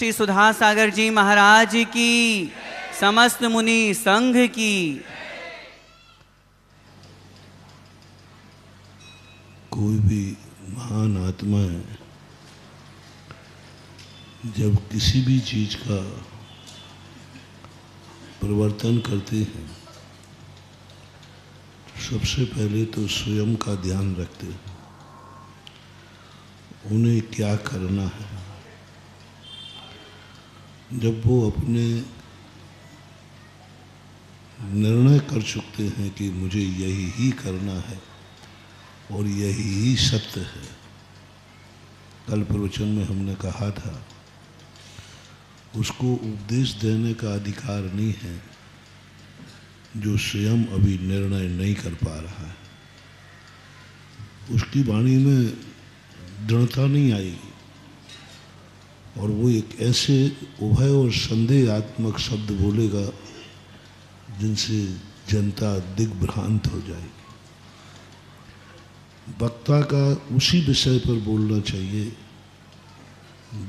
श्री सुधा सागर जी महाराज की, समस्त मुनि संघ की। कोई भी महान आत्मा जब किसी भी चीज का परिवर्तन करते हैं, सबसे पहले तो स्वयं का ध्यान रखते हैं, उन्हें क्या करना है। जब वो अपने निर्णय कर चुकते हैं कि मुझे यही ही करना है और यही ही सत्य है। कल प्रवचन में हमने कहा था, उसको उपदेश देने का अधिकार नहीं है जो स्वयं अभी निर्णय नहीं कर पा रहा है। उसकी वाणी में दृढ़ता नहीं आएगी और वो एक ऐसे उभय और संदेहात्मक शब्द बोलेगा जिनसे जनता दिग्भ्रांत हो जाएगी। वक्ता का उसी विषय पर बोलना चाहिए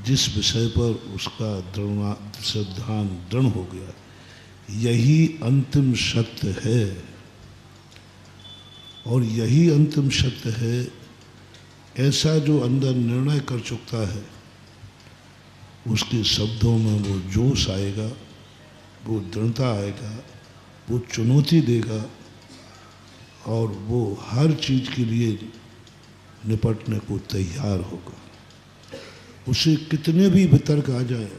जिस विषय पर उसका ध्यान दृढ़ हो गया, यही अंतिम सत्य है और यही अंतिम सत्य है। ऐसा जो अंदर निर्णय कर चुका है, उसके शब्दों में वो जोश आएगा, वो दृढ़ता आएगा, वो चुनौती देगा और वो हर चीज के लिए निपटने को तैयार होगा। उसे कितने भी वितर्क आ जाए,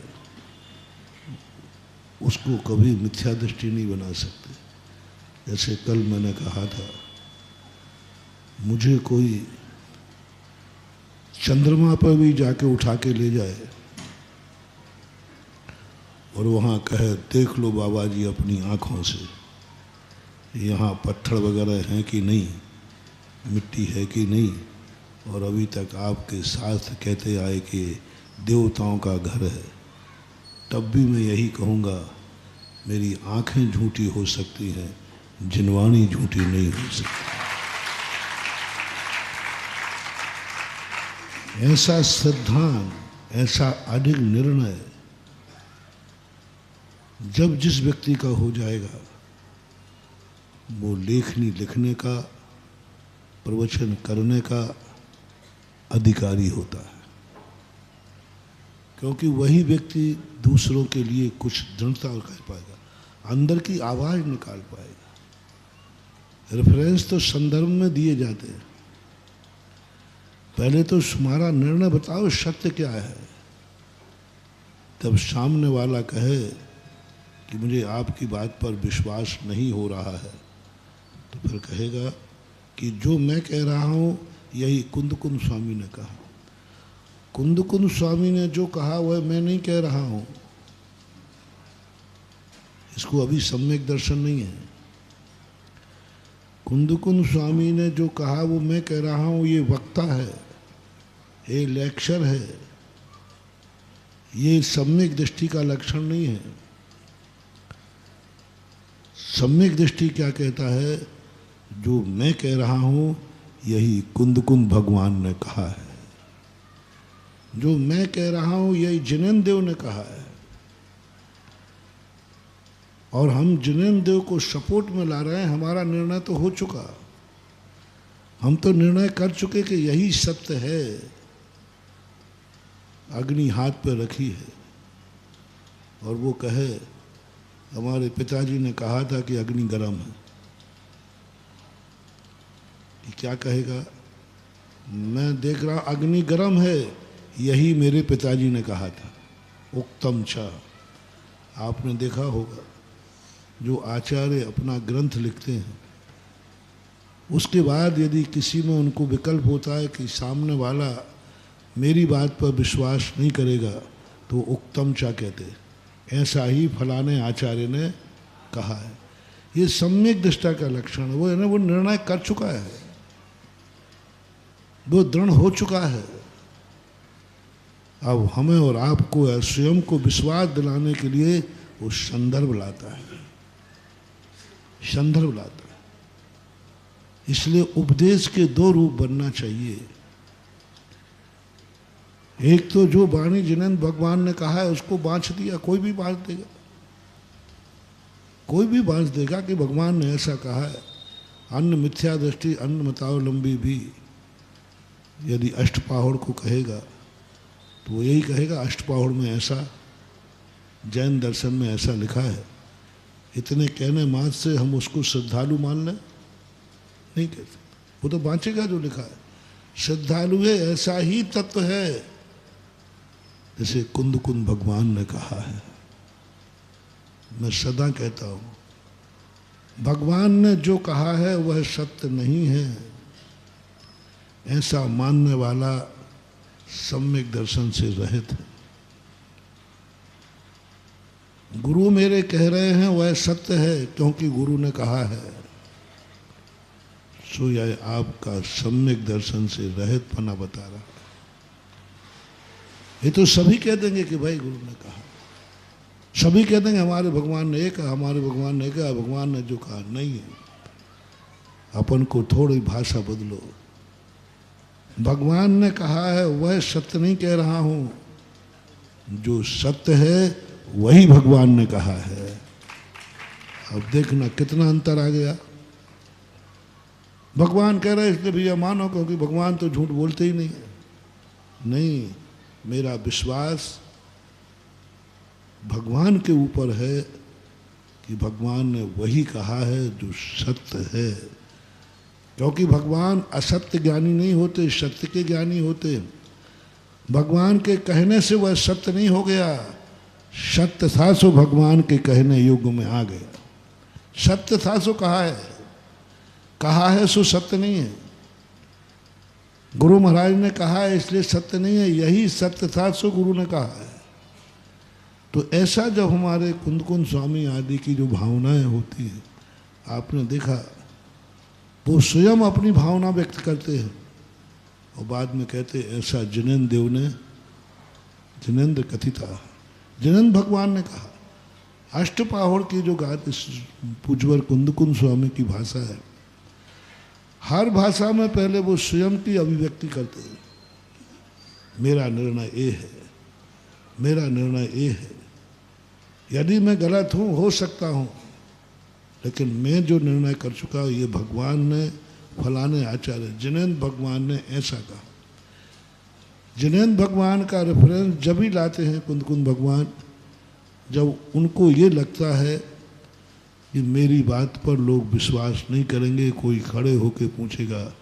उसको कभी मिथ्या दृष्टि नहीं बना सकते। जैसे कल मैंने कहा था, मुझे कोई चंद्रमा पर भी जाके उठा के ले जाए और वहाँ कहे, देख लो बाबा जी अपनी आँखों से, यहाँ पत्थर वगैरह हैं कि नहीं, मिट्टी है कि नहीं, और अभी तक आपके शास्त्र कहते आए कि देवताओं का घर है, तब भी मैं यही कहूँगा, मेरी आँखें झूठी हो सकती हैं, जिनवाणी झूठी नहीं हो सकती। ऐसा सिद्धांत, ऐसा अडिग निर्णय जब जिस व्यक्ति का हो जाएगा, वो लेखनी लिखने का, प्रवचन करने का अधिकारी होता है, क्योंकि वही व्यक्ति दूसरों के लिए कुछ दृढ़ता कर पाएगा, अंदर की आवाज निकाल पाएगा। रेफरेंस तो संदर्भ में दिए जाते हैं, पहले तो तुम्हारा निर्णय बताओ सत्य क्या है, तब सामने वाला कहे कि मुझे आपकी बात पर विश्वास नहीं हो रहा है, तो फिर कहेगा कि जो मैं कह रहा हूँ यही कुंदकुंद स्वामी ने कहा। कुंदकुंद स्वामी ने जो कहा वह मैं नहीं कह रहा हूँ, इसको अभी सम्यक दर्शन नहीं है। कुंदकुंद स्वामी ने जो कहा वो मैं कह रहा हूँ, ये वक्ता है, ये लेक्चर है, ये सम्यक दृष्टि का लक्षण नहीं है। सम्यक दृष्टि क्या कहता है, जो मैं कह रहा हूँ यही कुंदकुंद भगवान ने कहा है, जो मैं कह रहा हूँ यही जिनेन्द्र देव ने कहा है, और हम जिनेन्द्र देव को सपोर्ट में ला रहे हैं। हमारा निर्णय तो हो चुका, हम तो निर्णय कर चुके कि यही सत्य है, अग्नि हाथ पर रखी है, और वो कहे हमारे पिताजी ने कहा था कि अग्नि गर्म है, कि क्या कहेगा, मैं देख रहा अग्नि गर्म है, यही मेरे पिताजी ने कहा था, उक्तम च। आपने देखा होगा जो आचार्य अपना ग्रंथ लिखते हैं, उसके बाद यदि किसी में उनको विकल्प होता है कि सामने वाला मेरी बात पर विश्वास नहीं करेगा, तो उक्तम च कहते, ऐसा ही फलाने आचार्य ने कहा है। ये सम्यक दृष्टा का लक्षण है। वो है ना, वो निर्णय कर चुका है, वो दृढ़ हो चुका है। अब हमें और आपको स्वयं को विश्वास दिलाने के लिए वो संदर्भ लाता है, संदर्भ लाता है। इसलिए उपदेश के दो रूप बनना चाहिए। एक तो जो वाणी जिनेंद्र भगवान ने कहा है उसको बांच दिया, कोई भी बांच देगा, कोई भी बांच देगा कि भगवान ने ऐसा कहा है। अन्न मिथ्या दृष्टि अन्न मतावलंबी भी यदि अष्टपाहुड़ को कहेगा तो वो यही कहेगा अष्टपाहुड़ में ऐसा, जैन दर्शन में ऐसा लिखा है। इतने कहने मात्र से हम उसको श्रद्धालु मान लें? नहीं कहते, वो तो बांचेगा जो लिखा है। श्रद्धालु है, ऐसा ही तत्व है जैसे कुंद कुंद भगवान ने कहा है। मैं सदा कहता हूँ भगवान ने जो कहा है वह सत्य नहीं है, ऐसा मानने वाला सम्यक दर्शन से रहित है। गुरु मेरे कह रहे हैं वह सत्य है क्योंकि गुरु ने कहा है, सो यह आपका सम्यक दर्शन से रहित पना बता रहा है। ये तो सभी कह देंगे कि भाई गुरु ने कहा, सभी कह देंगे हमारे भगवान ने ये कहा, हमारे भगवान ने कहा, भगवान ने जो कहा नहीं है। अपन को थोड़ी भाषा बदलो। भगवान ने कहा है वह सत्य नहीं कह रहा हूं, जो सत्य है वही भगवान ने कहा है। अब देखना कितना अंतर आ गया। भगवान कह रहे इसलिए भैया मानो क्योंकि भगवान तो झूठ बोलते ही नहीं है। नहीं, मेरा विश्वास भगवान के ऊपर है कि भगवान ने वही कहा है जो सत्य है, क्योंकि भगवान असत्य ज्ञानी नहीं होते, सत्य के ज्ञानी होते। भगवान के कहने से वह सत्य नहीं हो गया, सत्य था सो भगवान के कहने युग में आ गया। सत्य था सो कहा है सो सत्य नहीं है। गुरु महाराज ने कहा है इसलिए सत्य नहीं है, यही सत्य था सो गुरु ने कहा है। तो ऐसा जब हमारे कुंद कुंद स्वामी आदि की जो भावनाएं होती हैं, आपने देखा वो स्वयं अपनी भावना व्यक्त करते हैं और बाद में कहते ऐसा जिनेंद्र देव ने, जिनेंद्र कथिता, जिनेंद्र भगवान ने कहा। अष्टपाहुड़ की जो गात पूज्यवर कुंद कुंद स्वामी की भाषा है, हर भाषा में पहले वो स्वयं की अभिव्यक्ति करते हैं। मेरा निर्णय ये है, मेरा निर्णय ये है, यदि मैं गलत हूँ हो सकता हूँ, लेकिन मैं जो निर्णय कर चुका हूँ ये भगवान ने, फलाने आचार्य जिनेंद्र भगवान ने ऐसा कहा। जिनेंद्र भगवान का रेफरेंस जब ही लाते हैं कुंद कुंद भगवान, जब उनको ये लगता है कि मेरी बात पर लोग विश्वास नहीं करेंगे, कोई खड़े होकर पूछेगा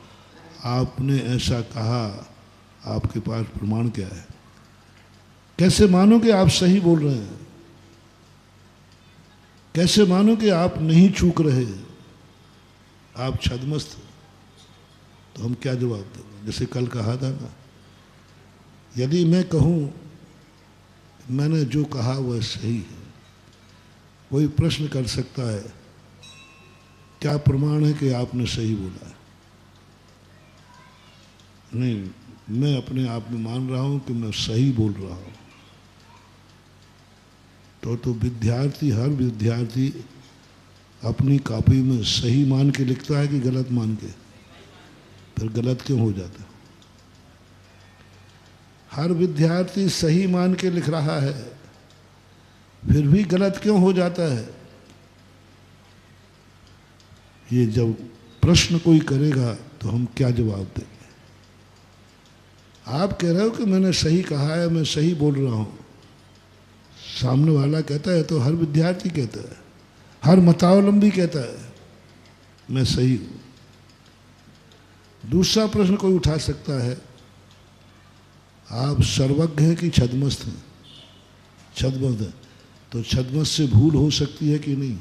आपने ऐसा कहा, आपके पास प्रमाण क्या है? कैसे मानो कि आप सही बोल रहे हैं? कैसे मानो कि आप नहीं चूक रहे, आप छद्मस्त हो? तो हम क्या जवाब देंगे? जैसे कल कहा था ना, यदि मैं कहूँ मैंने जो कहा वह सही है, कोई प्रश्न कर सकता है क्या प्रमाण है कि आपने सही बोला है? नहीं, मैं अपने आप में मान रहा हूँ कि मैं सही बोल रहा हूँ। तो विद्यार्थी, हर विद्यार्थी अपनी कॉपी में सही मान के लिखता है कि गलत मान के? फिर गलत क्यों हो जाता है? हर विद्यार्थी सही मान के लिख रहा है, फिर भी गलत क्यों हो जाता है? ये जब प्रश्न कोई करेगा तो हम क्या जवाब देंगे? आप कह रहे हो कि मैंने सही कहा है, मैं सही बोल रहा हूं, सामने वाला कहता है तो हर विद्यार्थी कहता है, हर मतावलंबी कहता है मैं सही हूं। दूसरा प्रश्न कोई उठा सकता है, आप सर्वज्ञ हैं कि छद्मस्त हैं? छद्मस्त है तो छद्मस्त से भूल हो सकती है कि नहीं?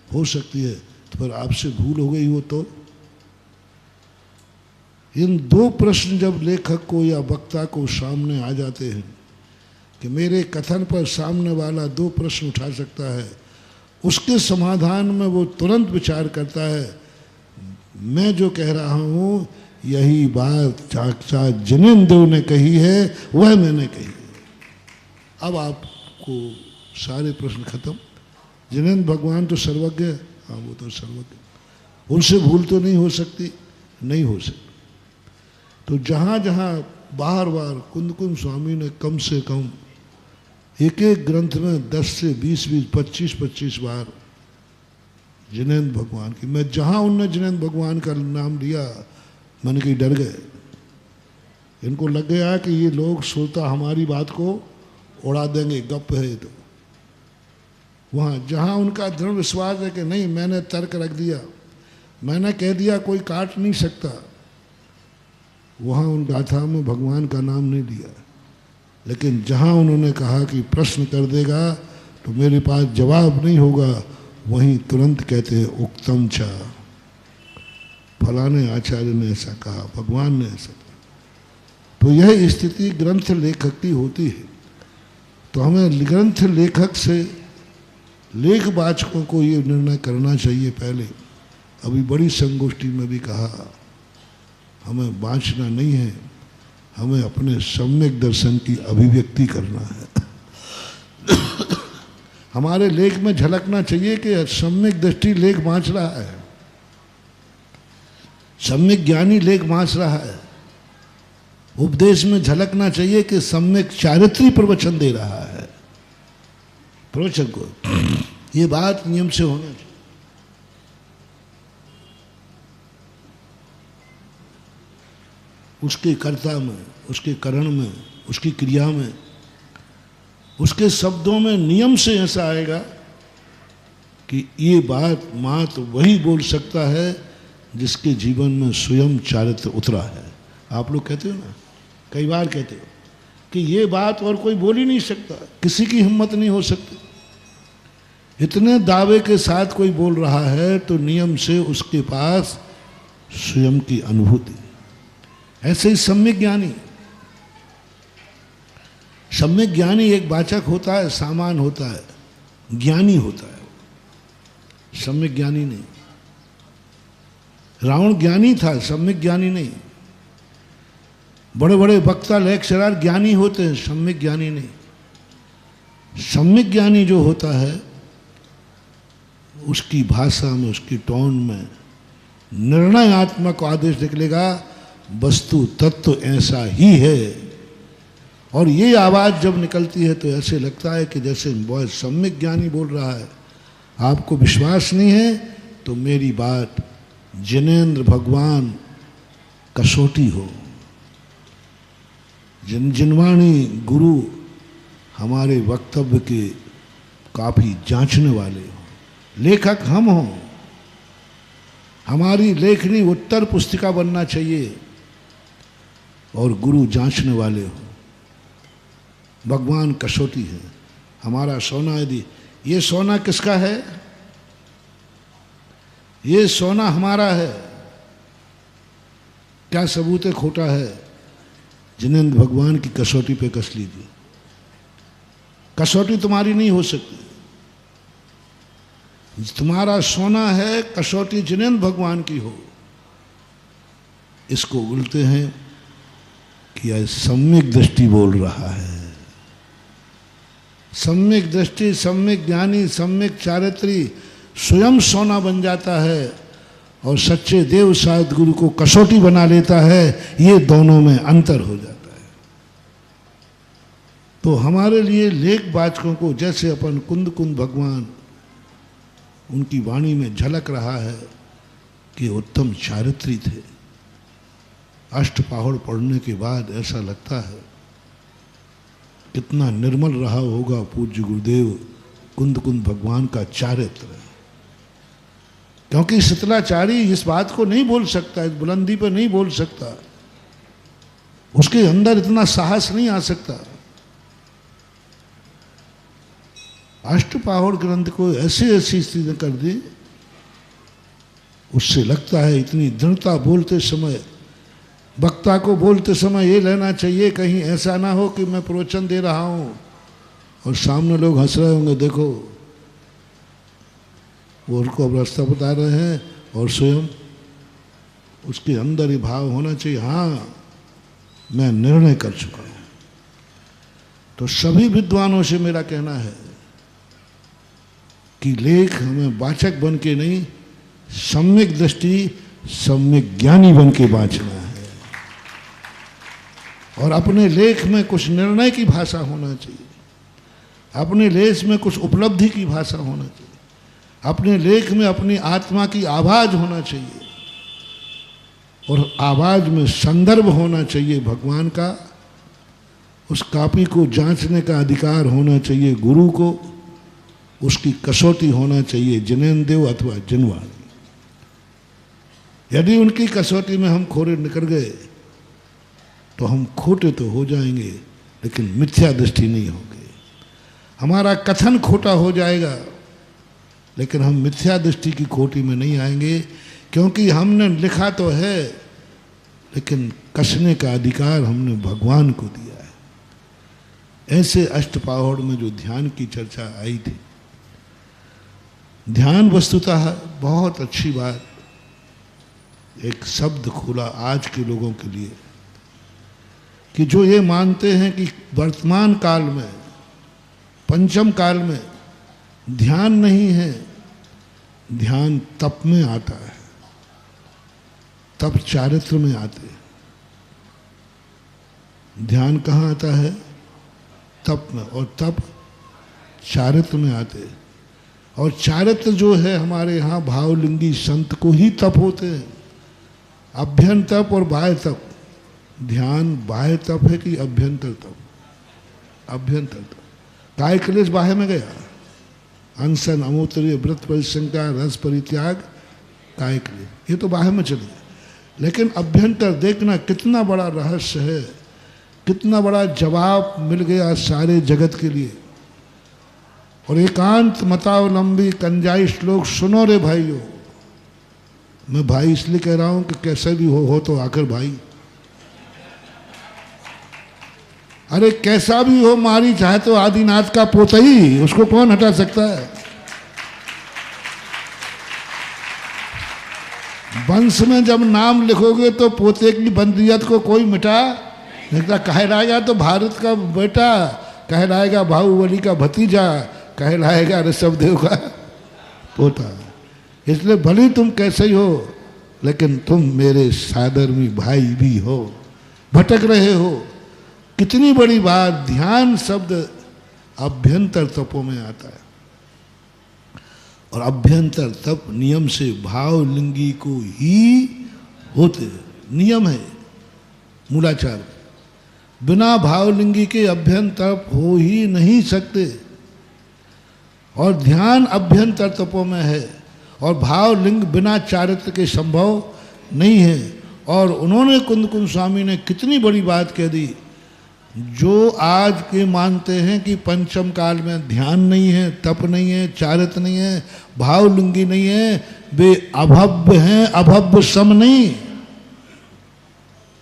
हो सकती है। तो फिर आपसे भूल हो गई हो तो? इन दो प्रश्न जब लेखक को या वक्ता को सामने आ जाते हैं कि मेरे कथन पर सामने वाला दो प्रश्न उठा सकता है, उसके समाधान में वो तुरंत विचार करता है मैं जो कह रहा हूँ यही बात साक्षात जिनेंद्र देव ने कही है, वह मैंने कही है। अब आपको सारे प्रश्न खत्म। जिनेंद्र भगवान तो सर्वज्ञ है, हाँ वो तो सर्वज्ञ, उनसे भूल तो नहीं हो सकती, नहीं हो सकती। तो जहाँ जहाँ बार बार कुंद कुंद स्वामी ने कम से कम एक एक ग्रंथ में 10 से 20 25 बार जिनेंद्र भगवान की, मैं जहां उनने जिनेंद्र भगवान का नाम लिया मैंने कहीं डर गए। इनको लग गया कि ये लोग श्रोता हमारी बात को उड़ा देंगे, गप है तो। वहाँ जहाँ उनका दृढ़ विश्वास है कि नहीं, मैंने तर्क रख दिया, मैंने कह दिया कोई काट नहीं सकता, वहाँ उन गाथा में भगवान का नाम नहीं लिया। लेकिन जहाँ उन्होंने कहा कि प्रश्न कर देगा तो मेरे पास जवाब नहीं होगा, वहीं तुरंत कहते हैं उक्तम चा, फलाने आचार्य ने ऐसा कहा, भगवान ने ऐसा कहा। तो यह स्थिति ग्रंथ लेखक की होती है। तो हमें ग्रंथ लेखक से लेखवाचकों को ये निर्णय करना चाहिए पहले। अभी बड़ी संगोष्ठी में भी कहा, हमें बाँचना नहीं है, हमें अपने सम्यक दर्शन की अभिव्यक्ति करना है। हमारे लेख में झलकना चाहिए कि सम्यक दृष्टि लेख बाँच रहा है, सम्यक ज्ञानी लेख बाँच रहा है। उपदेश में झलकना चाहिए कि सम्यक चारित्री प्रवचन दे रहा है प्रवचन को। ये बात नियम से होना चाहिए। उसके कर्ता में, उसके करण में, उसकी क्रिया में, उसके शब्दों में नियम से ऐसा आएगा कि ये बात मात्र वही बोल सकता है जिसके जीवन में स्वयं चारित्र उतरा है। आप लोग कहते हो ना, कई बार कहते हो कि ये बात और कोई बोल ही नहीं सकता, किसी की हिम्मत नहीं हो सकती। इतने दावे के साथ कोई बोल रहा है तो नियम से उसके पास स्वयं की अनुभूति। ऐसे ही सम्यक ज्ञानी, सम्यक ज्ञानी एक वाचक होता है, सामान होता है, ज्ञानी होता है, सम्यक ज्ञानी नहीं। रावण ज्ञानी था, सम्यक ज्ञानी नहीं। बड़े बड़े वक्ता लेक्चरर ज्ञानी होते हैं, सम्यक ज्ञानी नहीं। सम्यक ज्ञानी जो होता है उसकी भाषा में, उसकी टोन में निर्णयात्मक आदेश निकलेगा, वस्तु तत्व ऐसा ही है। और ये आवाज़ जब निकलती है तो ऐसे लगता है कि जैसे बहुत सम्यक ज्ञानी बोल रहा है। आपको विश्वास नहीं है तो मेरी बात जिनेंद्र भगवान कसौटी हो, जिनवाणी गुरु हमारे वक्तव्य के काफ़ी जांचने वाले हो। लेखक हम हों, हमारी लेखनी उत्तर पुस्तिका बनना चाहिए और गुरु जांचने वाले हो। भगवान कसौटी है। हमारा सोना यदि, ये सोना किसका है? ये सोना हमारा है। क्या सबूत है खोटा है? जिनेंद्र भगवान की कसौटी पे कस लीजिए। कसौटी तुम्हारी नहीं हो सकती। तुम्हारा सोना है, कसौटी जिनेंद्र भगवान की हो। इसको बोलते हैं कि यह सम्यक दृष्टि बोल रहा है। सम्यक दृष्टि, सम्यक ज्ञानी, सम्यक चारित्री स्वयं सोना बन जाता है और सच्चे देव शायद गुरु को कसौटी बना लेता है। ये दोनों में अंतर हो जाता है। तो हमारे लिए लेख वाचकों को, जैसे अपन कुंद कुंद भगवान, उनकी वाणी में झलक रहा है कि उत्तम चारित्री थे। अष्टपाहुड़ पढ़ने के बाद ऐसा लगता है कितना निर्मल रहा होगा पूज्य गुरुदेव कुंद कुंद भगवान का चारित्र। क्योंकि शीतलाचारी इस बात को नहीं बोल सकता, इस बुलंदी पर नहीं बोल सकता, उसके अंदर इतना साहस नहीं आ सकता। अष्टपाहुड़ ग्रंथ को ऐसी ऐसी स्थिति कर दी, उससे लगता है इतनी दृढ़ता। बोलते समय, वक्ता को बोलते समय ये लेना चाहिए कहीं ऐसा ना हो कि मैं प्रवचन दे रहा हूँ और सामने लोग हंस रहे होंगे, देखो वो उनको अब रास्ता बता रहे हैं, और स्वयं उसके अंदर ही भाव होना चाहिए, हाँ मैं निर्णय कर चुका हूँ। तो सभी विद्वानों से मेरा कहना है कि लेख हमें वाचक बन के नहीं, सम्यक दृष्टि, सम्यक ज्ञानी बन के बाँचना है। और अपने लेख में कुछ निर्णय की भाषा होना चाहिए, अपने लेख में कुछ उपलब्धि की भाषा होना चाहिए, अपने लेख में अपनी आत्मा की आवाज होना चाहिए, और आवाज में संदर्भ होना चाहिए भगवान का। उस कॉपी को जांचने का अधिकार होना चाहिए गुरु को, उसकी कसौटी होना चाहिए जिनेंद्र अथवा जिनवाणी। यदि उनकी कसौटी में हम खोरे निकल गए तो हम खोटे तो हो जाएंगे, लेकिन मिथ्या दृष्टि नहीं होगी। हमारा कथन खोटा हो जाएगा, लेकिन हम मिथ्या दृष्टि की खोटी में नहीं आएंगे, क्योंकि हमने लिखा तो है, लेकिन कसने का अधिकार हमने भगवान को दिया है। ऐसे अष्टपहड़ में जो ध्यान की चर्चा आई थी, ध्यान वस्तुतः बहुत अच्छी बात, एक शब्द खुला आज के लोगों के लिए कि जो ये मानते हैं कि वर्तमान काल में, पंचम काल में ध्यान नहीं है, ध्यान तप में आता है, तप चारित्र में आते हैं। ध्यान कहाँ आता है? तप में, और तप चारित्र में आते हैं। और चारित्र जो है हमारे यहाँ भावलिंगी संत को ही तप होते हैं। अभ्यंतर तप और बाह्य तप। ध्यान बाह्य तप है कि अभ्यंतर तप? अभ्यंतर तप। काय क्लेश बाह्य में गया, अनशन, अमूत्रीय, व्रत परिशंका, रस परित्याग, काय क्लेश, ये तो बाह्य में चले गए। लेकिन अभ्यंतर देखना कितना बड़ा रहस्य है, कितना बड़ा जवाब मिल गया सारे जगत के लिए। और एकांत मतावलंबी कंजाई श्लोक सुनो रे भाइयों। मैं भाई इसलिए कह रहा हूं कि कैसे भी हो तो आखिर भाई। अरे कैसा भी हो, मारी चाहे तो आदिनाथ का पोता ही, उसको कौन हटा सकता है? वंश में जब नाम लिखोगे तो पोते की बंदियत को कोई मिटा नहीं। कहलाएगा तो भारत का बेटा, कहलाएगा बाहुबली का भतीजा, कहलाएगा ऋषभदेव का पोता। इसलिए भले तुम कैसे ही हो, लेकिन तुम मेरे सादरमी भाई भी हो। भटक रहे हो, कितनी बड़ी बात। ध्यान शब्द अभ्यंतर तपों में आता है, और अभ्यंतर तप नियम से भावलिंगी को ही होते हैं। नियम है मूलाचार, बिना भावलिंगी के अभ्यंतर तप हो ही नहीं सकते। और ध्यान अभ्यंतर तपों में है, और भावलिंग बिना चारित्र के संभव नहीं है। और उन्होंने कुंद कुंद स्वामी ने कितनी बड़ी बात कह दी। जो आज के मानते हैं कि पंचम काल में ध्यान नहीं है, तप नहीं है, चारित्र नहीं है, भावलिंगी नहीं है, वे अभव्य हैं, अभव्य सम नहीं।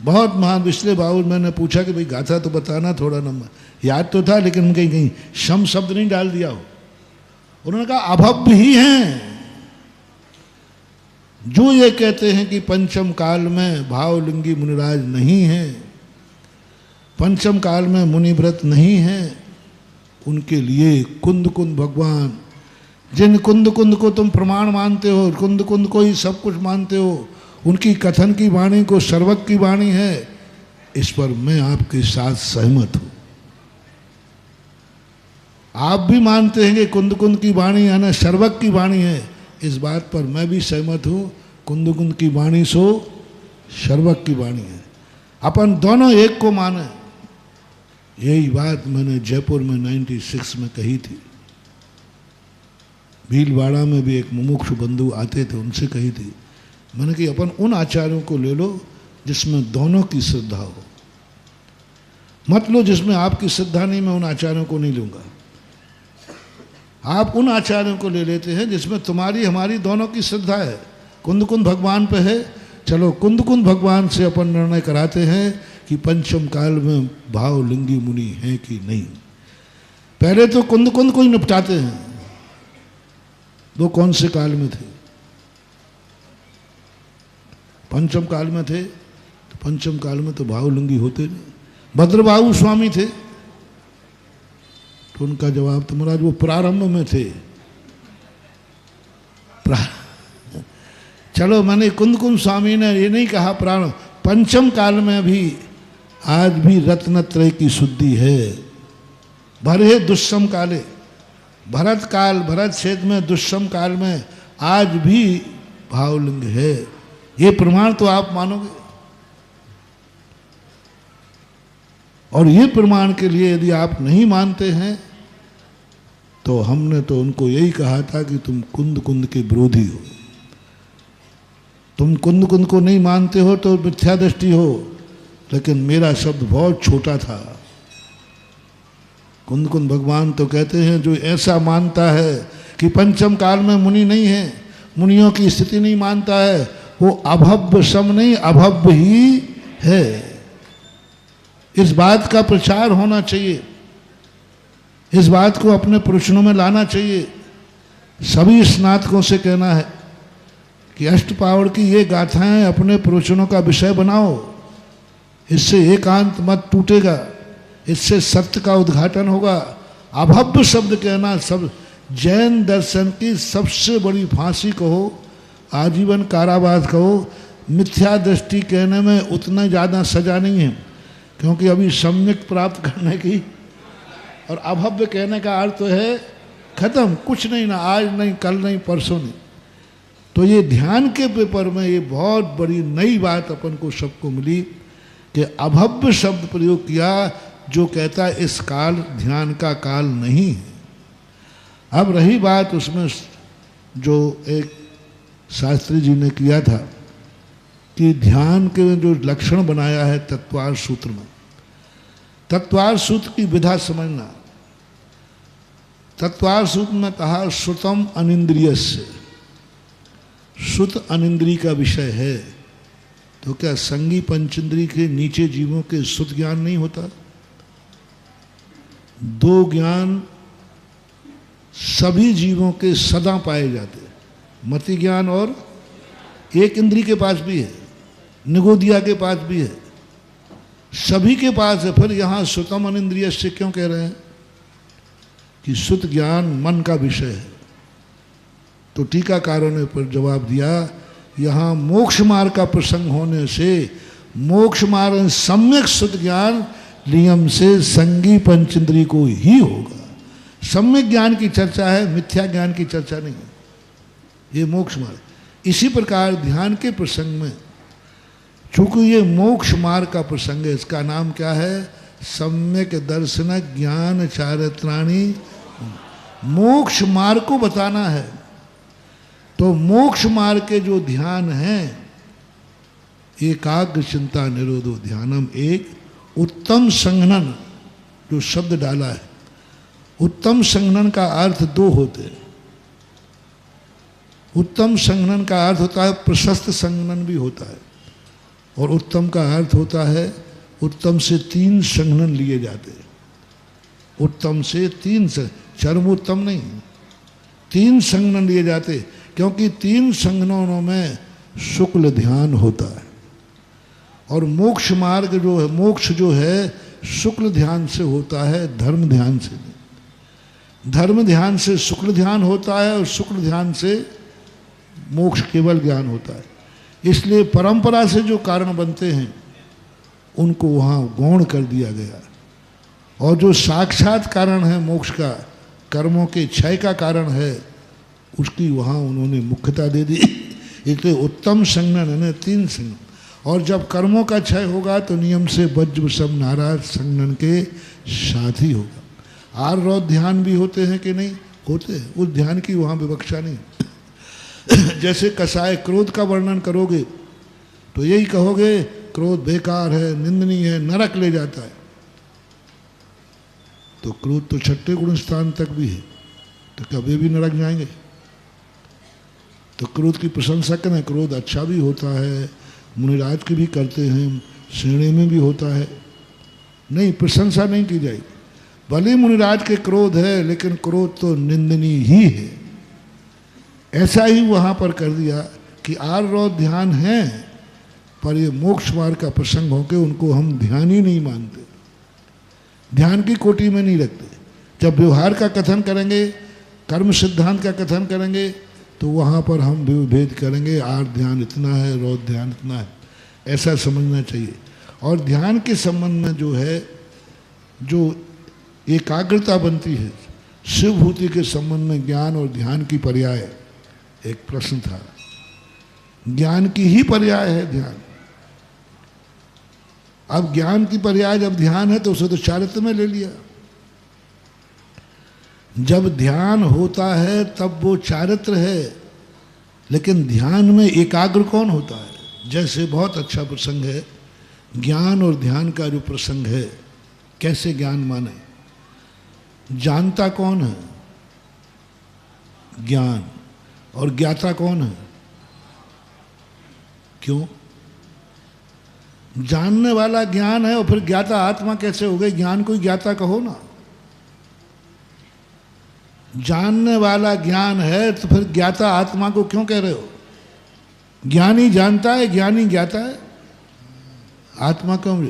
बहुत महान विश्ले बाबू, मैंने पूछा कि भाई गाथा तो बताना, थोड़ा नंबर याद तो था, लेकिन कहीं कहीं शम शब्द नहीं डाल दिया हो। उन्होंने कहा अभव्य ही हैं। जो ये कहते हैं कि पंचम काल में भावलिंगी मुनिराज नहीं है, पंचम काल में मुनिव्रत नहीं है, उनके लिए कुंद कुंद भगवान, जिन कुंद कुंद को तुम प्रमाण मानते हो, कुंद कुंद को ही सब कुछ मानते हो, उनकी कथन की वाणी को सर्वज्ञ की वाणी है, इस पर मैं आपके साथ सहमत हूं। आप भी मानते हैं कि कुंद कुंद की वाणी यानी सर्वज्ञ की वाणी है, इस बात पर मैं भी सहमत हूं। कुंद कुंद की वाणी सो सर्वज्ञ की वाणी है। अपन दोनों एक को माने। यही बात मैंने जयपुर में 96 में कही थी। भीलवाड़ा में भी एक मुमुक्षु बंधु आते थे, उनसे कही थी मैंने कि अपन उन आचार्यों को ले लो जिसमें दोनों की श्रद्धा हो, मत लो जिसमें आपकी श्रद्धा नहीं। मैं उन आचार्यों को नहीं लूंगा। आप उन आचार्यों को ले लेते हैं जिसमें तुम्हारी हमारी दोनों की श्रद्धा है। कुंद कुंद भगवान पे है, चलो कुंद कुंद भगवान से अपन निर्णय कराते हैं कि पंचम काल में भावलिंगी मुनि है कि नहीं। पहले तो कुंद कुंद को ही निपटाते हैं। वो कौन से काल में थे? पंचम काल में थे। तो पंचम काल में तो भावलिंगी होते नहीं। भद्रबाहु स्वामी थे, तो उनका जवाब तो महाराज वो प्रारंभ में थे। चलो मैंने कुंद कुंद स्वामी ने ये नहीं कहा प्रारंभ, पंचम काल में भी आज भी रत्नत्रय की शुद्धि है। भरे दुष्सम काले, भरत काल, भरत क्षेत्र में दुष्सम काल में आज भी भावलिंग है। ये प्रमाण तो आप मानोगे। और ये प्रमाण के लिए यदि आप नहीं मानते हैं तो हमने तो उनको यही कहा था कि तुम कुंद कुंद के विरोधी हो। तुम कुंद कुंद को नहीं मानते हो तो मिथ्या दृष्टि हो। लेकिन मेरा शब्द बहुत छोटा था। कुंद कुंद भगवान तो कहते हैं जो ऐसा मानता है कि पंचम काल में मुनि नहीं है, मुनियों की स्थिति नहीं मानता है, वो अभव्य सम नहीं अभव्य ही है। इस बात का प्रचार होना चाहिए, इस बात को अपने प्रवचनों में लाना चाहिए। सभी स्नातकों से कहना है कि अष्टपावड़ की ये गाथाएं अपने प्रवचनों का विषय बनाओ। इससे एकांत मत टूटेगा, इससे सत्य का उद्घाटन होगा। अभव्य शब्द कहना सब जैन दर्शन की सबसे बड़ी फांसी कहो, आजीवन कारावास कहो। मिथ्या दृष्टि कहने में उतना ज़्यादा सजा नहीं है, क्योंकि अभी सम्यक प्राप्त करने की। और अभव्य कहने का अर्थ तो है खत्म, कुछ नहीं, ना आज नहीं, कल नहीं, परसों नहीं। तो ये ध्यान के पेपर में ये बहुत बड़ी नई बात अपन को सबको मिली कि अभव्य शब्द प्रयोग किया, जो कहता है इस काल ध्यान का काल नहीं है। अब रही बात उसमें जो एक शास्त्री जी ने किया था कि ध्यान के जो लक्षण बनाया है तत्वार सूत्र में, तत्वार सूत्र की विधा समझना। तत्वार सूत्र में कहा श्रुतम अनिंद्रियस्य, श्रुत अनिंद्रिय का विषय है। तो क्या संगी पंचेंद्रिय के नीचे जीवों के श्रुत ज्ञान नहीं होता? दो ज्ञान सभी जीवों के सदा पाए जाते हैं, मति ज्ञान और एक इंद्रिय के पास भी है, निगोदिया के पास भी है, सभी के पास है। फिर यहाँ श्रुतम अनिंद्रिय से क्यों कह रहे हैं कि श्रुत ज्ञान मन का विषय है? तो टीकाकारों ने पर जवाब दिया, यहाँ मोक्ष मार्ग का प्रसंग होने से मोक्ष मार्ग सम्यक श्रुत ज्ञान नियम से संगी पंचेंद्रिय को ही होगा। सम्यक ज्ञान की चर्चा है, मिथ्या ज्ञान की चर्चा नहीं है, ये मोक्ष मार्ग। इसी प्रकार ध्यान के प्रसंग में चूंकि ये मोक्ष मार्ग का प्रसंग है, इसका नाम क्या है? सम्यक दर्शन ज्ञान चारित्राणी। मोक्ष मार्ग को बताना है। तो मोक्ष मार्ग के जो ध्यान है, एकाग्र चिंता निरोधो ध्यानम, एक उत्तम संघनन जो शब्द डाला है, उत्तम संघनन का अर्थ दो होते हैं। उत्तम संघनन का अर्थ होता है प्रशस्त संघनन भी होता है, और उत्तम का अर्थ होता है उत्तम से तीन संघनन लिए जाते हैं। उत्तम से तीन, चरम उत्तम नहीं, तीन संघनन लिए जाते, क्योंकि तीन संघननों में शुक्ल ध्यान होता है। और मोक्ष मार्ग जो है, मोक्ष जो है शुक्ल ध्यान से होता है, धर्म ध्यान से नहीं। धर्म ध्यान से शुक्ल ध्यान होता है और शुक्ल ध्यान से मोक्ष केवल ज्ञान होता है। इसलिए परंपरा से जो कारण बनते हैं उनको वहाँ गौण कर दिया गया, और जो साक्षात कारण है मोक्ष का, कर्मों के क्षय का कारण है, उसकी वहाँ उन्होंने मुख्यता दे दी। इसलिए उत्तम संघनन है तीन संघनन। और जब कर्मों का क्षय होगा तो नियम से वज्र सम नाराज संघनन के साथ ही होगा। आर रौद ध्यान भी होते हैं कि नहीं? होते हैं, उस ध्यान की वहाँ विवक्षा नहीं। जैसे कसाय क्रोध का वर्णन करोगे तो यही कहोगे क्रोध बेकार है, निंदनीय है, नरक ले जाता है। तो क्रोध तो छठे गुण स्थान तक भी है, तो क्या वे भी नरक जाएंगे? तो क्रोध की प्रशंसा करें, क्रोध अच्छा भी होता है, मुनिराज की भी करते हैं, श्रेणी में भी होता है, नहीं प्रशंसा नहीं की जाएगी। भले मुनिराज के क्रोध है, लेकिन क्रोध तो निंदनीय ही है। ऐसा ही वहाँ पर कर दिया कि आर रौद ध्यान है, पर ये मोक्ष मार्ग का प्रसंग होकर उनको हम ध्यान ही नहीं मानते, ध्यान की कोटि में नहीं रखते। जब व्यवहार का कथन करेंगे, कर्म सिद्धांत का कथन करेंगे, तो वहाँ पर हम भेद करेंगे, आर ध्यान इतना है, रौद ध्यान इतना है, ऐसा समझना चाहिए। और ध्यान के संबंध में जो है, जो एकाग्रता बनती है, शिवभूति के संबंध में ज्ञान और ध्यान की पर्याय, एक प्रश्न था। ज्ञान की ही पर्याय है ध्यान। अब ज्ञान की पर्याय जब ध्यान है तो उसे तो चारित्र में ले लिया। जब ध्यान होता है तब वो चारित्र है, लेकिन ध्यान में एकाग्र कौन होता है? जैसे बहुत अच्छा प्रसंग है, ज्ञान और ध्यान का जो प्रसंग है, कैसे ज्ञान माने? जानता कौन है? ज्ञान। और ज्ञाता कौन है? क्यों? जानने वाला ज्ञान है और फिर ज्ञाता आत्मा कैसे हो गई? ज्ञान को ही ज्ञाता कहो ना। जानने वाला ज्ञान है तो फिर ज्ञाता आत्मा को क्यों कह रहे हो? ज्ञानी जानता है, ज्ञानी ज्ञाता है, आत्मा क्यों?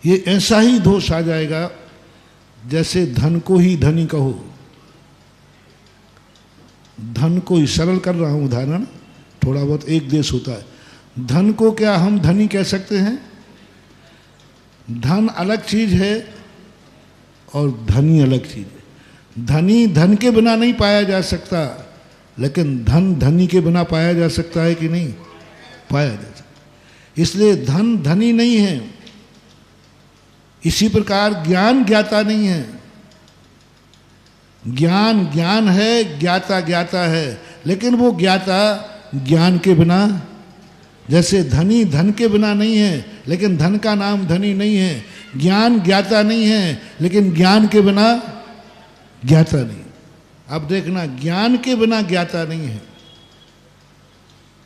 ये ऐसा ही दोष आ जाएगा जैसे धन को ही धनी कहो। धन को ही, सरल कर रहा हूं उदाहरण, थोड़ा बहुत एक देश होता है। धन को क्या हम धनी कह सकते हैं? धन अलग चीज है और धनी अलग चीज है। धनी धन के बिना नहीं पाया जा सकता, लेकिन धन धनी के बिना पाया जा सकता है कि नहीं? पाया जा सकता। इसलिए धन धनी नहीं है। इसी प्रकार ज्ञान ज्ञाता नहीं है। ज्ञान ज्ञान है, ज्ञाता ज्ञाता है, लेकिन वो ज्ञाता ज्ञान के बिना, जैसे धनी धन के बिना नहीं है, लेकिन धन का नाम धनी नहीं है। ज्ञान ज्ञाता नहीं है, लेकिन ज्ञान के बिना ज्ञाता नहीं। अब देखना, ज्ञान के बिना ज्ञाता नहीं है।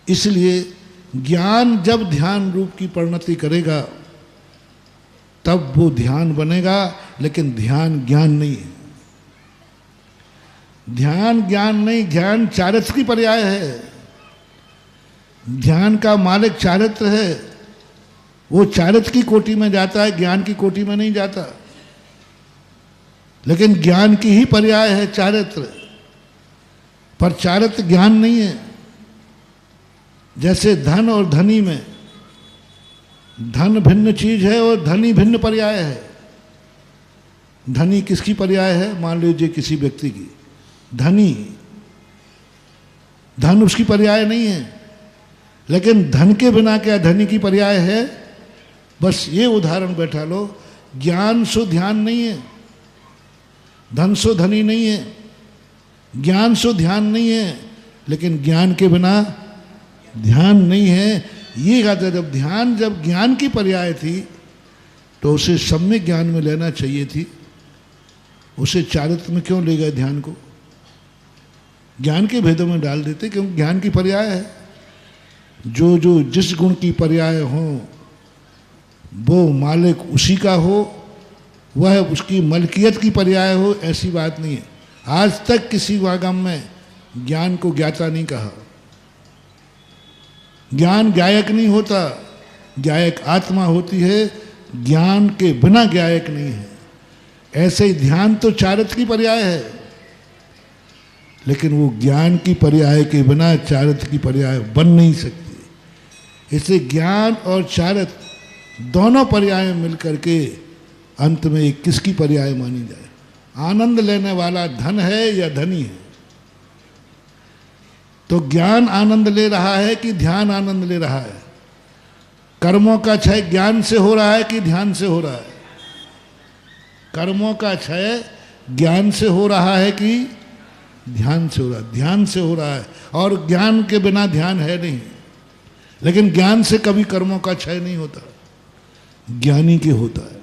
इसलिए ज्ञान जब ध्यान रूप की परिणति करेगा तब वो ध्यान बनेगा, लेकिन ध्यान ज्ञान नहीं है। ध्यान ज्ञान नहीं, ध्यान चारित्र की पर्याय है। ध्यान का मालिक चारित्र है, वो चारित्र की कोटि में जाता है, ज्ञान की कोटि में नहीं जाता। लेकिन ज्ञान की ही पर्याय है चारित्र, पर चारित्र ज्ञान नहीं है। जैसे धन और धनी में, धन भिन्न चीज है और धनी भिन्न पर्याय है। धनी किसकी पर्याय है? मान लीजिए किसी व्यक्ति की, धनी, धन उसकी पर्याय नहीं है, लेकिन धन के बिना क्या धनी की पर्याय है? बस ये उदाहरण बैठा लो। ज्ञान सो ध्यान नहीं है, धन सो धनी नहीं है, ज्ञान सो ध्यान नहीं है, लेकिन ज्ञान के बिना ध्यान नहीं है। ये कहते हैं, जब ध्यान जब ज्ञान की पर्याय थी तो उसे सम्यक ज्ञान में लेना चाहिए थी। उसे चारित्र में क्यों ले गए ध्यान को? ज्ञान के भेदों में डाल देते, क्योंकि ज्ञान की पर्याय है। जो जो जिस गुण की पर्याय हो वो मालिक उसी का हो, वह उसकी मलकियत की पर्याय हो, ऐसी बात नहीं है। आज तक किसी वागम में ज्ञान को ज्ञाता नहीं कहा। ज्ञान गायक नहीं होता, गायक आत्मा होती है, ज्ञान के बिना गायक नहीं है। ऐसे ही ध्यान तो चारित्र की पर्याय है, लेकिन वो ज्ञान की पर्याय के बिना चारित्र की पर्याय बन नहीं सकती। इसलिए ज्ञान और चारित्र दोनों पर्याय मिलकर के अंत में एक किसकी पर्याय मानी जाए? आनंद लेने वाला धन है या धनी है? तो ज्ञान आनंद ले रहा है कि ध्यान आनंद ले रहा है? कर्मों का क्षय ज्ञान से हो रहा है कि ध्यान से हो रहा है? कर्मों का क्षय ज्ञान से हो रहा है कि ध्यान से हो रहा है? ध्यान से हो रहा है, और ज्ञान के बिना ध्यान है नहीं। लेकिन ज्ञान से कभी कर्मों का क्षय नहीं होता, ज्ञानी के होता है।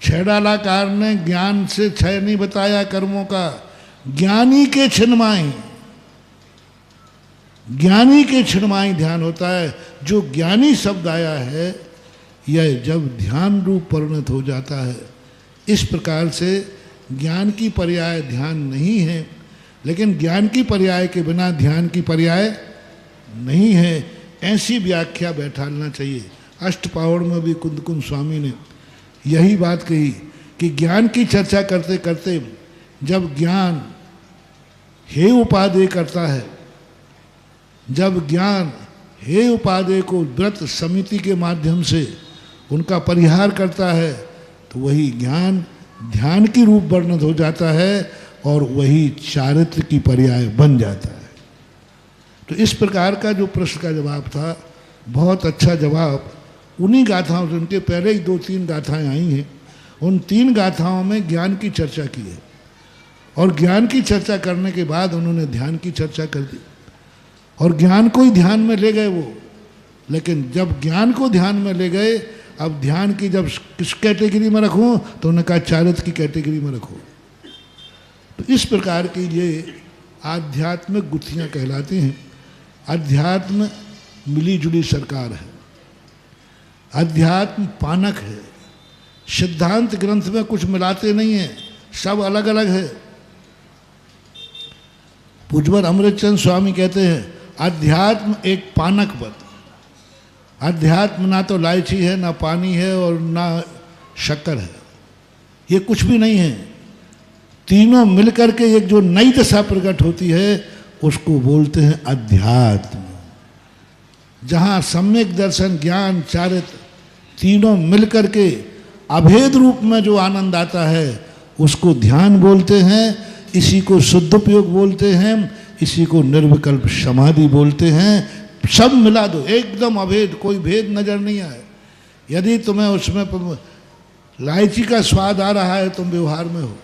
छेड़ालाकार ने ज्ञान से क्षय नहीं बताया कर्मों का, ज्ञानी के छिन्माई, ज्ञानी के छिन्माई ध्यान होता है। जो ज्ञानी शब्द आया है यह जब ध्यान रूप परिणत हो जाता है। इस प्रकार से ज्ञान की पर्याय ध्यान नहीं है, लेकिन ज्ञान की पर्याय के बिना ध्यान की पर्याय नहीं है। ऐसी व्याख्या बैठालना चाहिए। अष्टपावड़ में भी कुंद कुंद स्वामी ने यही बात कही कि ज्ञान की चर्चा करते करते जब ज्ञान हे उपादेय करता है, जब ज्ञान हे उपादेय को व्रत समिति के माध्यम से उनका परिहार करता है, तो वही ज्ञान ध्यान की रूप वर्णित हो जाता है और वही चारित्र की पर्याय बन जाता है। तो इस प्रकार का जो प्रश्न का जवाब था, बहुत अच्छा जवाब उन्हीं गाथाओं से, उनके पहले ही 2-3 गाथाएं आई हैं, उन 3 गाथाओं में ज्ञान की चर्चा की है और ज्ञान की चर्चा करने के बाद उन्होंने ध्यान की चर्चा कर दी और ज्ञान को ही ध्यान में ले गए वो। लेकिन जब ज्ञान को ध्यान में ले गए, अब ध्यान की जब किस कैटेगरी में रखूं, तो उन्होंने कहा चारित्र की कैटेगरी में रखो। तो इस प्रकार की ये आध्यात्मिक गुत्थियाँ कहलाती हैं। अध्यात्म मिली जुली सरकार है, अध्यात्म पानक है। सिद्धांत ग्रंथ में कुछ मिलाते नहीं हैं, सब अलग अलग है। पूज्यवर अमृतचंद स्वामी कहते हैं अध्यात्म एक पानक बद। अध्यात्म ना तो इलायची है, ना पानी है और ना शक्कर है, ये कुछ भी नहीं है। तीनों मिलकर के एक जो नई दशा प्रकट होती है उसको बोलते हैं अध्यात्म। जहाँ सम्यक दर्शन, ज्ञान, चारित्र तीनों मिलकर के अभेद रूप में जो आनंद आता है उसको ध्यान बोलते हैं। इसी को शुद्धोपयोग बोलते हैं, इसी को निर्विकल्प समाधि बोलते हैं। सब मिला दो, एकदम अभेद, कोई भेद नजर नहीं आए। यदि तुम्हें उसमें इलायची का स्वाद आ रहा है, तुम व्यवहार में हो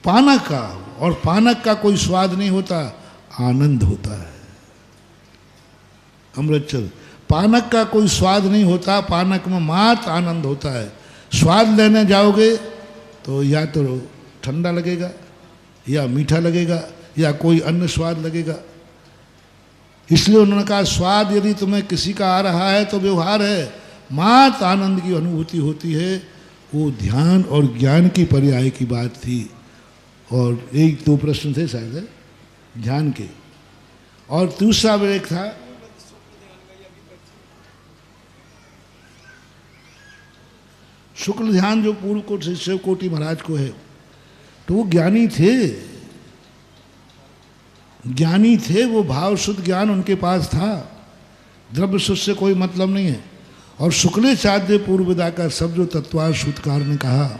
पानक का, और पानक का कोई स्वाद नहीं होता, आनंद होता है। अमृतचंद, पानक का कोई स्वाद नहीं होता, पानक में मात्र आनंद होता है। स्वाद लेने जाओगे तो या तो ठंडा लगेगा, या मीठा लगेगा, या कोई अन्य स्वाद लगेगा। इसलिए उन्होंने कहा स्वाद यदि तुम्हें किसी का आ रहा है तो व्यवहार है, मात्र आनंद की अनुभूति होती है। वो ध्यान और ज्ञान की पर्याय की बात थी। और 1-2 प्रश्न थे शायद ध्यान के, और दूसरा एक था शुक्ल ध्यान, जो पूर्व कोटि शिव कोटि महाराज को है। तो वो ज्ञानी थे, ज्ञानी थे, वो भाव शुद्ध ज्ञान उनके पास था, द्रव्य शुद्ध से कोई मतलब नहीं है। और शुक्लाचार्य पूर्वदा का सब जो तत्वार सूत्रकार ने कहा,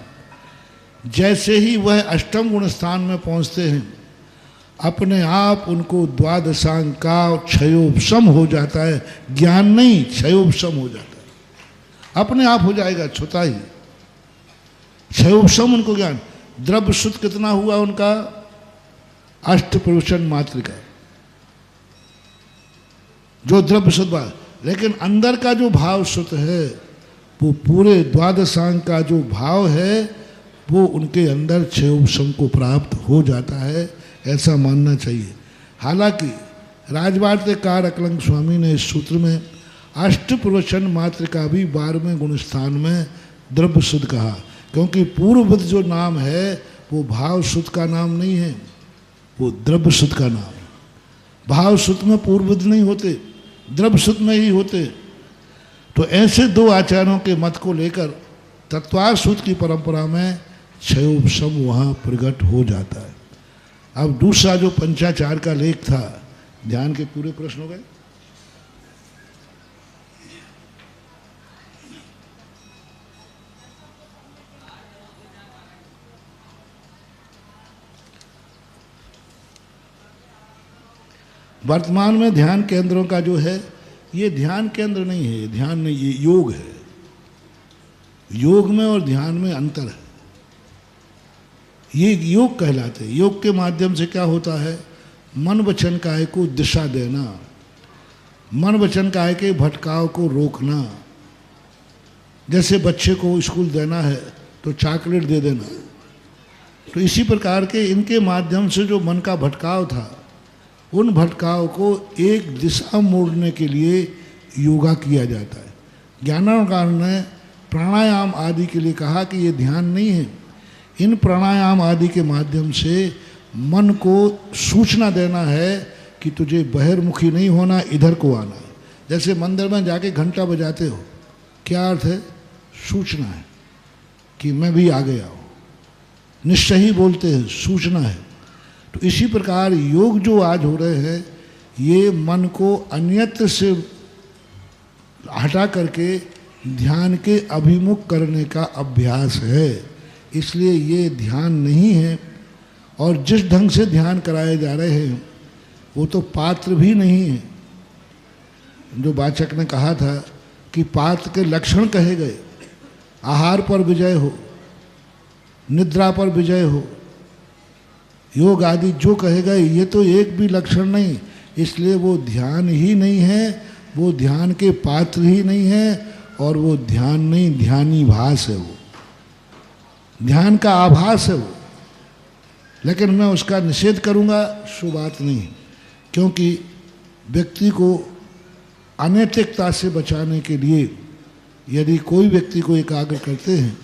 जैसे ही वह अष्टम गुण स्थान में पहुंचते हैं, अपने आप उनको द्वादशांग का क्षयोपशम हो जाता है। ज्ञान नहीं, क्षयोपशम हो जाता है, अपने आप हो जाएगा, छुता ही क्षयोपशम उनको ज्ञान। द्रव्य शुद्ध कितना हुआ उनका? अष्टप्रवचन मात्र का जो द्रव्य शुद्ध हुआ, लेकिन अंदर का जो भाव शुद्ध है, वो पूरे द्वादशांग का जो भाव है, वो उनके अंदर क्षयोपशम को प्राप्त हो जाता है, ऐसा मानना चाहिए। हालांकि राजवार्तिकार अकलंग स्वामी ने इस सूत्र में अष्टप्रवचन मात्र का भी 12वें गुण स्थान में द्रव्य शुद्ध कहा, क्योंकि पूर्ववत जो नाम है वो भाव शुद्ध का नाम नहीं है, वो द्रव्य शुद्ध का नाम है। भाव शुद्ध में पूर्ववत नहीं होते, द्रव्य शुद्ध में ही होते। तो ऐसे 2 आचार्यों के मत को लेकर तत्वार शुद्ध की परंपरा में क्षयोपशम वहाँ प्रकट हो जाता है। अब दूसरा जो पंचाचार का लेख था, ध्यान के पूरे प्रश्न हो गए। वर्तमान में ध्यान केंद्रों का जो है, ये ध्यान केंद्र नहीं है, ध्यान नहीं, ये योग है। योग में और ध्यान में अंतर है। ये योग कहलाते हैं। योग के माध्यम से क्या होता है? मन वचन काया को दिशा देना, मन वचन काया के भटकाव को रोकना। जैसे बच्चे को स्कूल देना है तो चॉकलेट दे देना, तो इसी प्रकार के इनके माध्यम से जो मन का भटकाव था, उन भटकाव को एक दिशा मोड़ने के लिए योगा किया जाता है। ज्ञानाकार ने प्राणायाम आदि के लिए कहा कि ये ध्यान नहीं है। इन प्राणायाम आदि के माध्यम से मन को सूचना देना है कि तुझे बहिर्मुखी नहीं होना, इधर को आना है। जैसे मंदिर में जाके घंटा बजाते हो, क्या अर्थ है? सूचना है कि मैं भी आ गया हूँ। निश्चय ही बोलते हैं, सूचना है। तो इसी प्रकार योग जो आज हो रहे हैं, ये मन को अन्यत्र से हटा करके ध्यान के अभिमुख करने का अभ्यास है। इसलिए ये ध्यान नहीं है। और जिस ढंग से ध्यान कराए जा रहे हैं वो तो पात्र भी नहीं है। जो वाचक ने कहा था कि पात्र के लक्षण कहे गए, आहार पर विजय हो, निद्रा पर विजय हो, योग आदि जो कहे गए, ये तो एक भी लक्षण नहीं। इसलिए वो ध्यान ही नहीं है, वो ध्यान के पात्र ही नहीं है, और वो ध्यान नहीं, ध्यानी भास है। वो ध्यान का आभास है वो। लेकिन मैं उसका निषेध करूंगा, सो बात नहीं। क्योंकि व्यक्ति को अनैतिकता से बचाने के लिए यदि कोई व्यक्ति को एकाग्र करते हैं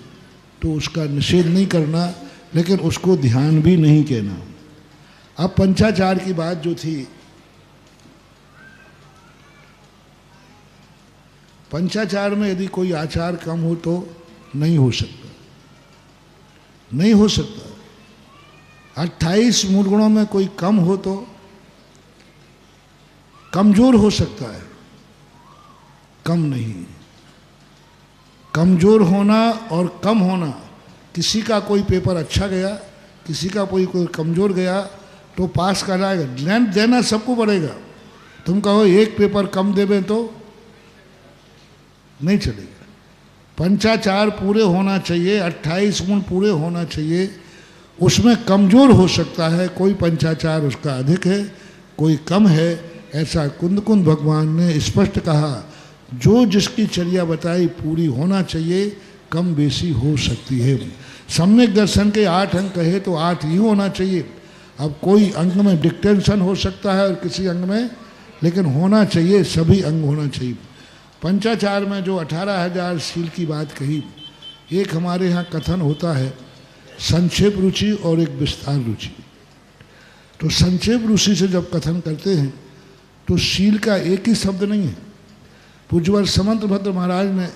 तो उसका निषेध नहीं करना, लेकिन उसको ध्यान भी नहीं कहना। अब पंचाचार की बात जो थी, पंचाचार में यदि कोई आचार कम हो तो नहीं हो सकता, नहीं हो सकता। 28 मूल गुणों में कोई कम हो तो कमजोर हो सकता है, कम नहीं। कमजोर होना और कम होना, किसी का कोई पेपर अच्छा गया, किसी का कोई कमजोर गया तो पास कराएगा, देना सबको पड़ेगा। तुम कहो एक पेपर कम देवे तो नहीं चलेगा। पंचाचार पूरे होना चाहिए, 28 गुण पूरे होना चाहिए। उसमें कमजोर हो सकता है, कोई पंचाचार उसका अधिक है, कोई कम है। ऐसा कुंद भगवान ने स्पष्ट कहा। जो जिसकी चर्या बताई पूरी होना चाहिए, कम बेसी हो सकती है। सम्यक दर्शन के 8 अंग कहे तो 8 ही होना चाहिए। अब कोई अंग में डिक्टेंशन हो सकता है और किसी अंग में, लेकिन होना चाहिए, सभी अंग होना चाहिए। पंचाचार में जो 18,000 शील की बात कही, एक हमारे यहाँ कथन होता है संक्षेप रुचि और एक विस्तार रुचि। तो संक्षेप रुचि से जब कथन करते हैं तो शील का एक ही शब्द नहीं है। पूज्यवर समंतभद्र महाराज ने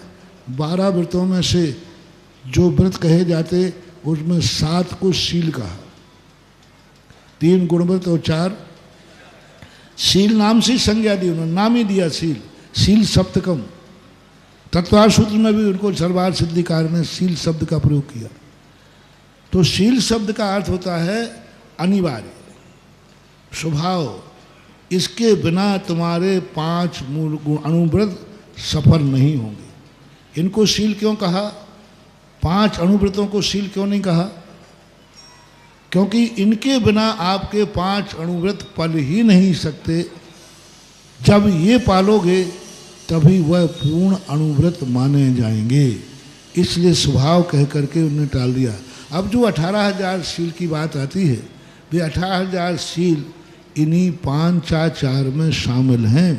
12 व्रतों में से जो व्रत कहे जाते उसमें 7 को शील कहा। 3 गुणव्रत और 4 शील नाम से संज्ञा दी, उन्होंने नाम ही दिया शील। शील सप्तकम, तत्वार सूत्र में भी उनको सर्वार सिद्धिकार ने शील शब्द का प्रयोग किया। तो शील शब्द का अर्थ होता है अनिवार्य, स्वभाव। इसके बिना तुम्हारे 5 मूल गुण अनुव्रत सफल नहीं होंगे। इनको शील क्यों कहा? 5 अनुव्रतों को शील क्यों नहीं कहा? क्योंकि इनके बिना आपके 5 अनुव्रत पल ही नहीं सकते। जब ये पालोगे तभी वह पूर्ण अनुव्रत माने जाएंगे। इसलिए स्वभाव कह करके उन्हें टाल दिया। अब जो 18,000 शील की बात आती है, वे 18,000 शील इन्हीं पंचाचार में शामिल हैं।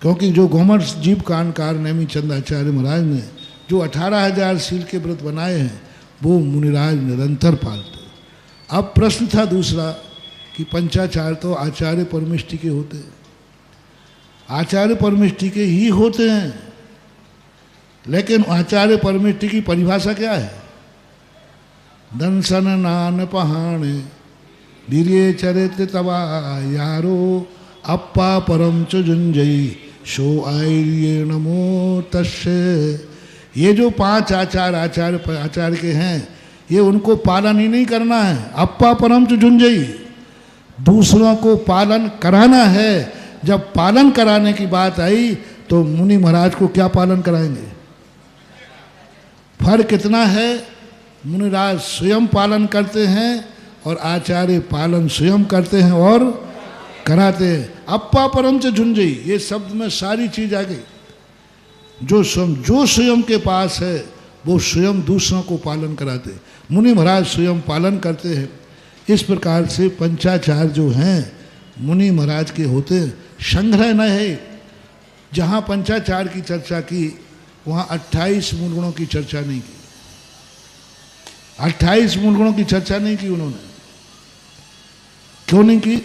क्योंकि जो गोमर जीव कांडकार नेमी चंद आचार्य महाराज ने जो 18,000 शील के व्रत बनाए हैं, वो मुनिराज निरंतर पालते। अब प्रश्न था दूसरा कि पंचाचार तो आचार्य परमिष्टि के होते हैं, आचार्य परमिष्टि के ही होते हैं। लेकिन आचार्य परमिष्टि की परिभाषा क्या है? दंसन नान पहाणे धीरे चरित्र तवा यारो अप्पा परम च जुंजई शो आर्य नमो तस्य। ये जो 5 आचार्य के हैं, ये उनको पालन ही नहीं करना है। अप्पा परम च जुंजई, दूसरों को पालन कराना है। जब पालन कराने की बात आई तो मुनि महाराज को क्या पालन कराएंगे? फर्क कितना है? मुनिराज स्वयं पालन करते हैं और आचार्य पालन स्वयं करते हैं और कराते हैं। अप्पा परम से झुंझई, ये शब्द में सारी चीज आ गई। जो स्वयं के पास है वो स्वयं दूसरों को पालन कराते। मुनि महाराज स्वयं पालन करते हैं। इस प्रकार से पंचाचार जो हैं मुनि महाराज के होते। संग्रह न है। जहाँ पंचाचार की चर्चा की वहाँ 28 मूल गुणों की चर्चा नहीं की। 28 मूल गुणों की चर्चा नहीं की उन्होंने। क्यों नहीं की?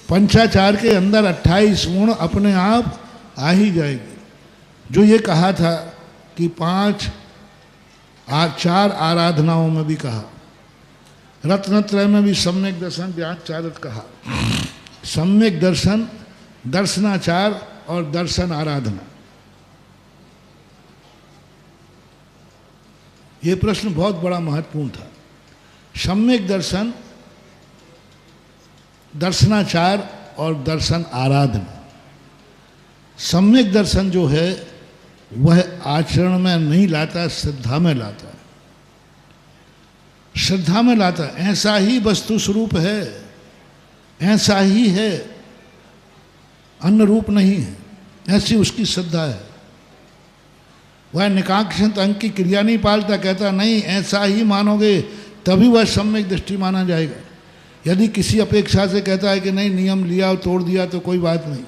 पंचाचार के अंदर 28 गुण अपने आप आ ही जाएंगे। जो ये कहा था कि 4 आराधनाओं में भी कहा, रत्नत्रय में भी सम्यक दर्शन व्यास चारत कहा, सम्यक दर्शन, दर्शनाचार और दर्शन आराधना। ये प्रश्न बहुत बड़ा महत्वपूर्ण था। सम्यक दर्शन, दर्शनाचार और दर्शन आराधना। सम्यक दर्शन जो है वह आचरण में नहीं लाता, श्रद्धा में लाता है। श्रद्धा में लाता है, ऐसा ही वस्तु स्वरूप है, ऐसा ही है, अन्य रूप नहीं है, ऐसी उसकी श्रद्धा है। वह निकाक्षित अंक की क्रिया नहीं पालता, कहता नहीं ऐसा ही मानोगे तभी वह सम्यक दृष्टि माना जाएगा। यदि किसी अपेक्षा से कहता है कि नहीं नियम लिया और तोड़ दिया तो कोई बात नहीं,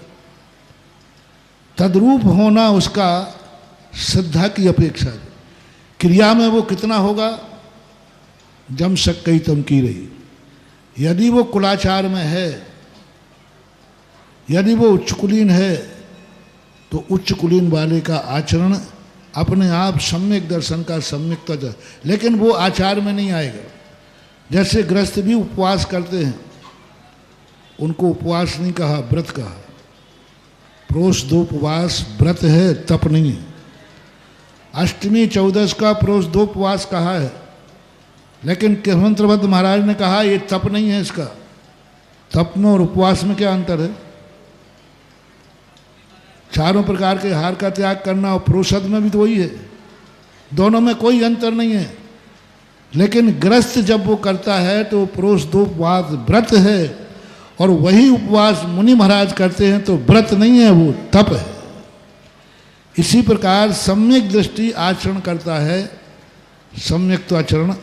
तद्रूप होना उसका श्रद्धा की अपेक्षा है। क्रिया में वो कितना होगा, जम सक कई तम की रही। यदि वो कुलाचार में है, यदि वो उच्च कुलीन है, तो उच्च कुलीन वाले का आचरण अपने आप सम्यक दर्शन का सम्यकता, लेकिन वो आचार में नहीं आएगा। जैसे गृहस्थ भी उपवास करते हैं, उनको उपवास नहीं कहा, व्रत कहा। प्रोष दो उपवास व्रत है, तप नहीं है। अष्टमी चौदस का प्रोष दो उपवास कहा है, लेकिन केशवंतरभद्र महाराज ने कहा ये तप नहीं है। इसका तप में और उपवास में क्या अंतर है? चारों प्रकार के आहार का त्याग करना और प्रोषद में भी तो वही है, दोनों में कोई अंतर नहीं है। लेकिन गृहस्थ जब वो करता है तो प्रोष दो उपवास व्रत है, और वही उपवास मुनि महाराज करते हैं तो व्रत नहीं है, वो तप है। इसी प्रकार सम्यक दृष्टि आचरण करता है, सम्यक तो आचरण,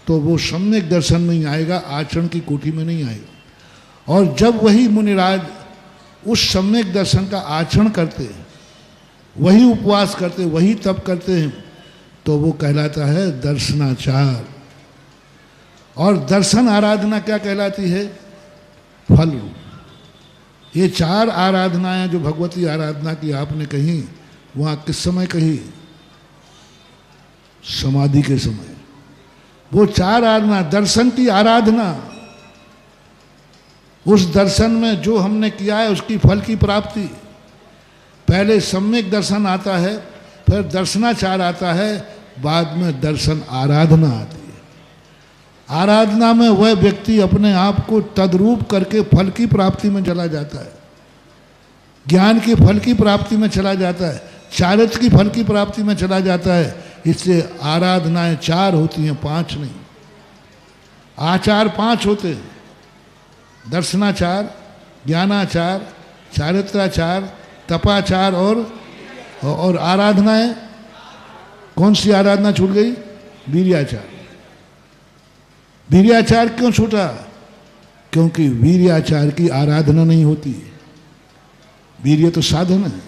तो वो सम्यक दर्शन में ही आएगा, आचरण की कोटि में नहीं आएगा। और जब वही मुनिराज उस सम्यक दर्शन का आचरण करते हैं, वही उपवास करते, वही तप करते हैं, तो वो कहलाता है दर्शनाचार। और दर्शन आराधना क्या कहलाती है? फल रूप। ये चार आराधनाएं जो भगवती आराधना की आपने कही, वहाँ किस समय कही? समाधि के समय। वो चार आराधना, दर्शन की आराधना, उस दर्शन में जो हमने किया है उसकी फल की प्राप्ति। पहले सम्यक दर्शन आता है, फिर दर्शनाचार आता है, बाद में दर्शन आराधना आती है। आराधना में वह व्यक्ति अपने आप को तद्रूप करके फल की प्राप्ति में चला जाता है, ज्ञान की फल की प्राप्ति में चला जाता है, चारित्र की फल की प्राप्ति में चला जाता है। इसलिए आराधनाएं चार होती हैं, पांच नहीं। आचार पांच होते हैं, दर्शनाचार, ज्ञानाचार, चारित्राचार, तपाचार और आराधनाएं। कौन सी आराधना छूट गई? वीर्याचार। वीर्याचार क्यों छूटा? क्योंकि वीर्याचार की आराधना नहीं होती। वीर्य तो साधन है,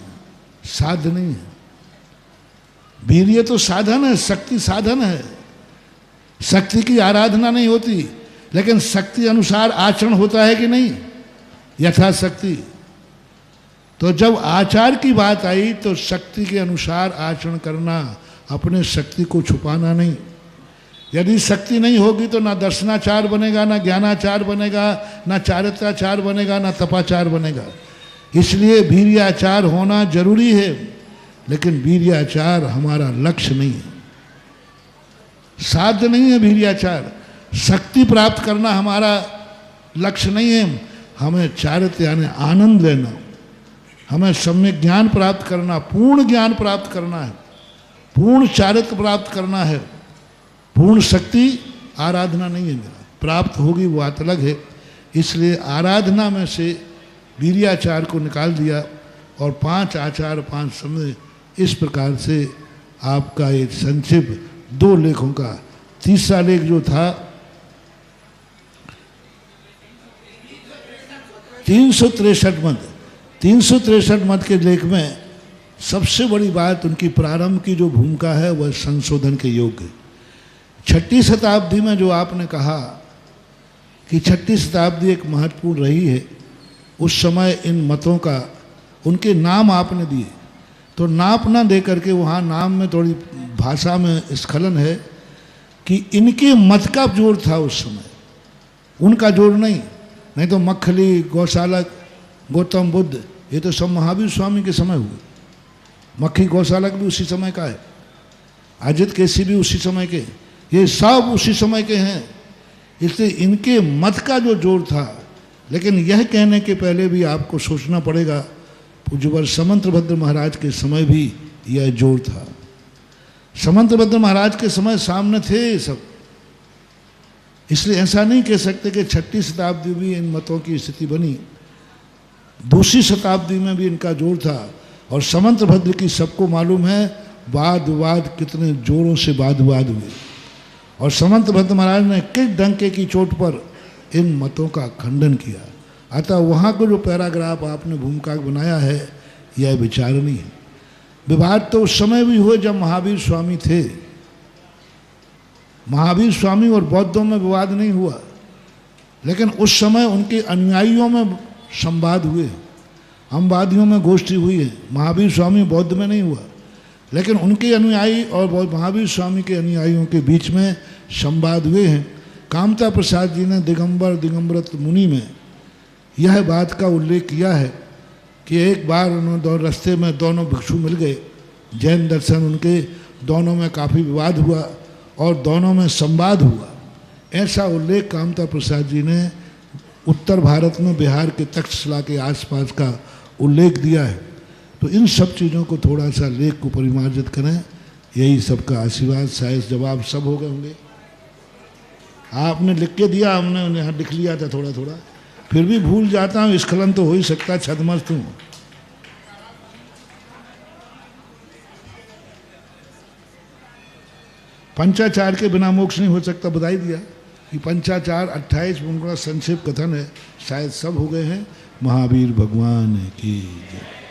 साध नहीं है। वीर्य तो साधन है, शक्ति साधन है। शक्ति की आराधना नहीं होती, लेकिन शक्ति अनुसार आचरण होता है कि नहीं? यथाशक्ति। तो जब आचार की बात आई तो शक्ति के अनुसार आचरण करना, अपने शक्ति को छुपाना नहीं। यदि शक्ति नहीं होगी तो ना दर्शनाचार बनेगा, ना ज्ञानाचार बनेगा, ना चारित्राचार बनेगा, ना तपाचार बनेगा। इसलिए वीर्याचार होना जरूरी है, लेकिन वीर्याचार हमारा लक्ष्य नहीं है, साध्य नहीं है। वीर्याचार, शक्ति प्राप्त करना हमारा लक्ष्य नहीं है। हमें चारित्र यानी आनंद लेना, हमें सम्यक ज्ञान प्राप्त करना, पूर्ण ज्ञान प्राप्त करना है, पूर्ण चारित्र प्राप्त करना है। पूर्ण शक्ति आराधना नहीं है मेरा, प्राप्त होगी वो बात अलग है। इसलिए आराधना में से वीर्याचार को निकाल दिया और पांच आचार, पांच समय। इस प्रकार से आपका एक संक्षिप्त दो लेखों का तीसरा लेख जो था 363 मद, 363 मद के लेख में सबसे बड़ी बात उनकी प्रारंभ की जो भूमिका है वह संशोधन के योग्य है। 6वीं शताब्दी में जो आपने कहा कि 6वीं शताब्दी एक महत्वपूर्ण रही है, उस समय इन मतों का उनके नाम आपने दिए, तो नाप ना दे करके वहाँ नाम में थोड़ी भाषा में स्खलन है कि इनके मत का जोर था उस समय, उनका जोर नहीं। नहीं तो मक्खली, गौशालक, गौतम बुद्ध, ये तो सब महावीर स्वामी के समय हुए। मक्खी गौशालक भी उसी समय का है, अजित केसी भी उसी समय के, ये सब उसी समय के हैं। इसलिए इनके मत का जो जोर था, लेकिन यह कहने के पहले भी आपको सोचना पड़ेगा, पूज्यवर समंतभद्र महाराज के समय भी यह जोर था। समंतभद्र महाराज के समय सामने थे सब, इसलिए ऐसा नहीं कह सकते कि 6ठी शताब्दी में इन मतों की स्थिति बनी। 2री शताब्दी में भी इनका जोर था। और समंतभद्र की सबको मालूम है वाद विवाद कितने जोरों से वाद विवाद हुए, और समंतभद्र महाराज ने किस डंके की चोट पर इन मतों का खंडन किया। अतः वहाँ को जो पैराग्राफ आपने भूमिका बनाया है यह विचारणीय है। विवाद तो उस समय भी हुए जब महावीर स्वामी थे। महावीर स्वामी और बौद्धों में विवाद नहीं हुआ, लेकिन उस समय उनके अनुयायियों में संवाद हुए, हमवादियों में गोष्ठी हुई है। महावीर स्वामी बौद्ध में नहीं हुआ, लेकिन उनके अनुयायी और महावीर स्वामी के अनुयायियों के बीच में संवाद हुए हैं। कामता प्रसाद जी ने दिगंबरत मुनि में यह बात का उल्लेख किया है कि एक बार उन्होंने रास्ते में दोनों भिक्षु मिल गए, जैन दर्शन उनके, दोनों में काफ़ी विवाद हुआ और दोनों में संवाद हुआ। ऐसा उल्लेख कामता प्रसाद जी ने उत्तर भारत में बिहार के तक्षशिला के आसपास का उल्लेख दिया है। तो इन सब चीज़ों को थोड़ा सा लेख को परिमार्जित करें, यही सबका आशीर्वाद। शायद जवाब सब हो गए होंगे। आपने लिख के दिया, हमने यहाँ लिख लिया था थोड़ा थोड़ा, फिर भी भूल जाता हूँ, स्खलन तो हो ही सकता, छदमस्त हूँ। पंचाचार के बिना मोक्ष नहीं हो सकता, बधाई दिया कि पंचाचार 28 उनका संक्षेप कथन है। शायद सब हो गए हैं। महावीर भगवान की जय।